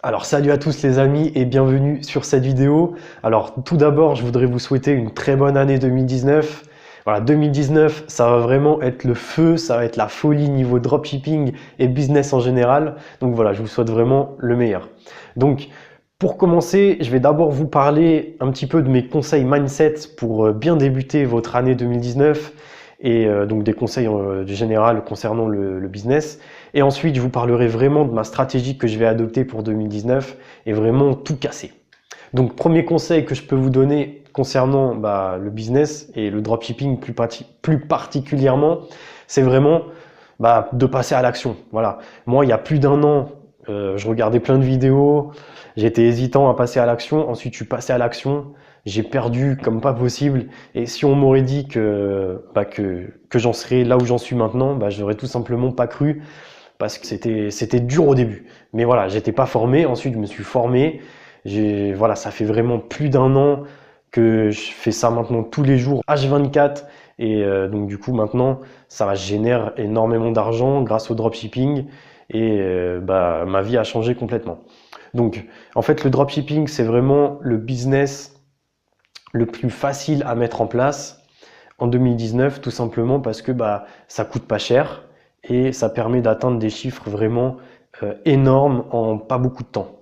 Alors salut à tous les amis et bienvenue sur cette vidéo. Alors tout d'abord je voudrais vous souhaiter une très bonne année 2019. Voilà, 2019 ça va vraiment être le feu, ça va être la folie niveau dropshipping et business en général. Donc voilà, je vous souhaite vraiment le meilleur. Donc pour commencer, je vais d'abord vous parler un petit peu de mes conseils mindset pour bien débuter votre année 2019 et donc des conseils du général concernant le business. Et ensuite, je vous parlerai vraiment de ma stratégie que je vais adopter pour 2019 et vraiment tout casser. Donc, premier conseil que je peux vous donner concernant le business et le dropshipping plus particulièrement, c'est vraiment de passer à l'action. Voilà. Moi, il y a plus d'un an, je regardais plein de vidéos, j'étais hésitant à passer à l'action. Ensuite, je suis passé à l'action. J'ai perdu comme pas possible. Et si on m'aurait dit que j'en serais là où j'en suis maintenant, j'aurais tout simplement pas cru parce que c'était dur au début. Mais voilà, j'étais pas formé. Ensuite, je me suis formé. Voilà, ça fait vraiment plus d'un an que je fais ça maintenant tous les jours, H24. Et donc du coup maintenant, ça génère énormément d'argent grâce au dropshipping et ma vie a changé complètement. Donc en fait, le dropshipping, c'est vraiment le business le plus facile à mettre en place en 2019, tout simplement parce que ça coûte pas cher et ça permet d'atteindre des chiffres vraiment énormes en pas beaucoup de temps.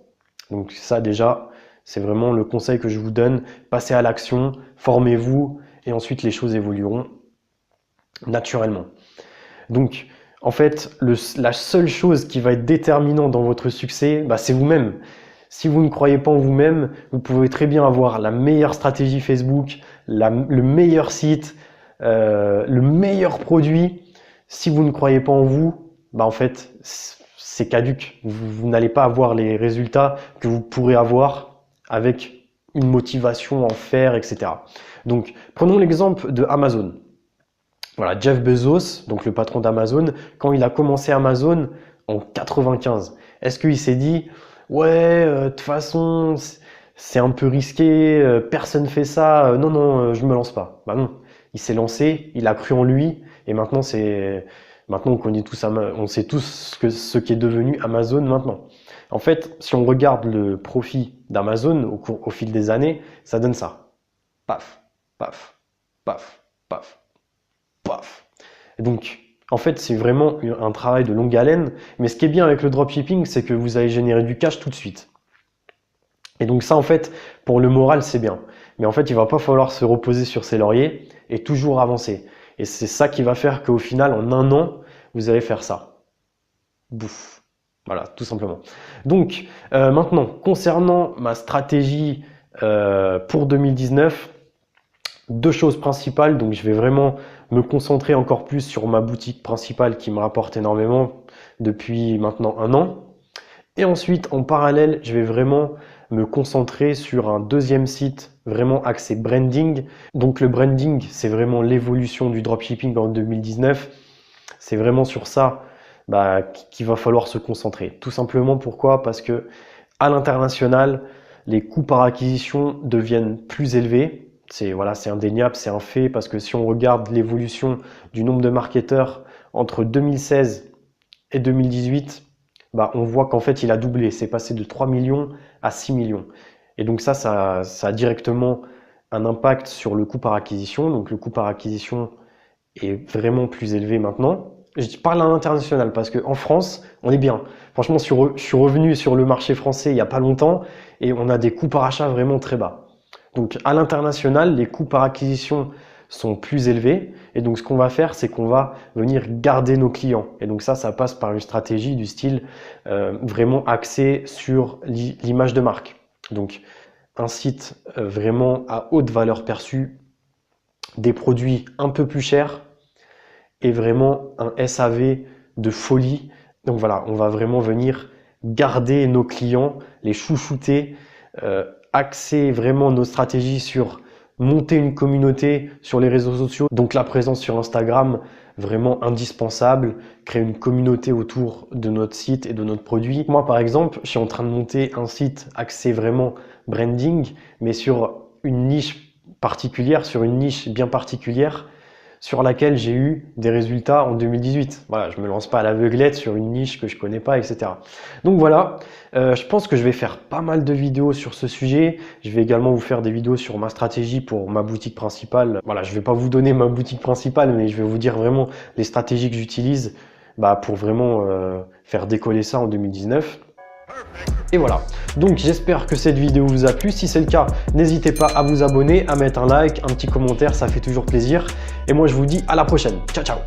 Donc ça déjà, c'est vraiment le conseil que je vous donne. Passez à l'action, formez-vous et ensuite les choses évolueront naturellement. Donc en fait, la seule chose qui va être déterminante dans votre succès, c'est vous-même. Si vous ne croyez pas en vous-même, vous pouvez très bien avoir la meilleure stratégie Facebook, le meilleur site, le meilleur produit. Si vous ne croyez pas en vous, en fait, c'est caduque. Vous n'allez pas avoir les résultats que vous pourrez avoir avec une motivation en faire, etc. Donc, prenons l'exemple de Amazon. Voilà, Jeff Bezos, donc le patron d'Amazon, quand il a commencé Amazon en 95, est-ce qu'il s'est dit ouais, de toute façon, c'est un peu risqué, personne fait ça, non, non, je me lance pas. Bah non, il s'est lancé, il a cru en lui, et maintenant on sait tous ce qui est devenu Amazon maintenant. En fait, si on regarde le profit d'Amazon au fil des années, ça donne ça. Paf, paf, paf, paf, paf. Et donc, en fait, c'est vraiment un travail de longue haleine. Mais ce qui est bien avec le dropshipping, c'est que vous allez générer du cash tout de suite. Et donc ça, en fait, pour le moral, c'est bien. Mais en fait, il va pas falloir se reposer sur ses lauriers et toujours avancer. Et c'est ça qui va faire qu'au final, en un an, vous allez faire ça. Bouf. Voilà, tout simplement. Donc, maintenant, concernant ma stratégie pour 2019, deux choses principales. Donc, je vais vraiment me concentrer encore plus sur ma boutique principale qui me rapporte énormément depuis maintenant un an. Et ensuite, en parallèle, je vais vraiment me concentrer sur un deuxième site vraiment axé branding. Donc le branding, c'est vraiment l'évolution du dropshipping en 2019. C'est vraiment sur ça qu'il va falloir se concentrer. Tout simplement pourquoi? Parce que à l'international, les coûts par acquisition deviennent plus élevés. C'est indéniable, c'est un fait, parce que si on regarde l'évolution du nombre de marketeurs entre 2016 et 2018, on voit qu'en fait il a doublé, c'est passé de 3 millions à 6 millions. Et donc ça a directement un impact sur le coût par acquisition. Donc le coût par acquisition est vraiment plus élevé maintenant. Je parle à l'international parce qu'en France, on est bien. Franchement, je suis revenu sur le marché français il n'y a pas longtemps et on a des coûts par achat vraiment très bas. Donc à l'international, les coûts par acquisition sont plus élevés. Et donc ce qu'on va faire, c'est qu'on va venir garder nos clients. Et donc ça passe par une stratégie du style vraiment axée sur l'image de marque. Donc un site vraiment à haute valeur perçue, des produits un peu plus chers et vraiment un SAV de folie. Donc voilà, on va vraiment venir garder nos clients, les chouchouter, axer vraiment nos stratégies sur monter une communauté sur les réseaux sociaux. Donc la présence sur Instagram, vraiment indispensable, créer une communauté autour de notre site et de notre produit. Moi par exemple, je suis en train de monter un site axé vraiment branding, mais sur une niche particulière, sur une niche bien particulière. sur laquelle j'ai eu des résultats en 2018. Voilà, je me lance pas à l'aveuglette sur une niche que je connais pas, etc. Donc voilà, je pense que je vais faire pas mal de vidéos sur ce sujet. Je vais également vous faire des vidéos sur ma stratégie pour ma boutique principale. Voilà, je vais pas vous donner ma boutique principale, mais je vais vous dire vraiment les stratégies que j'utilise pour vraiment faire décoller ça en 2019. Et voilà, donc j'espère que cette vidéo vous a plu. Si c'est le cas, n'hésitez pas à vous abonner, à mettre un like, un petit commentaire, ça fait toujours plaisir. Et moi je vous dis à la prochaine. Ciao ciao.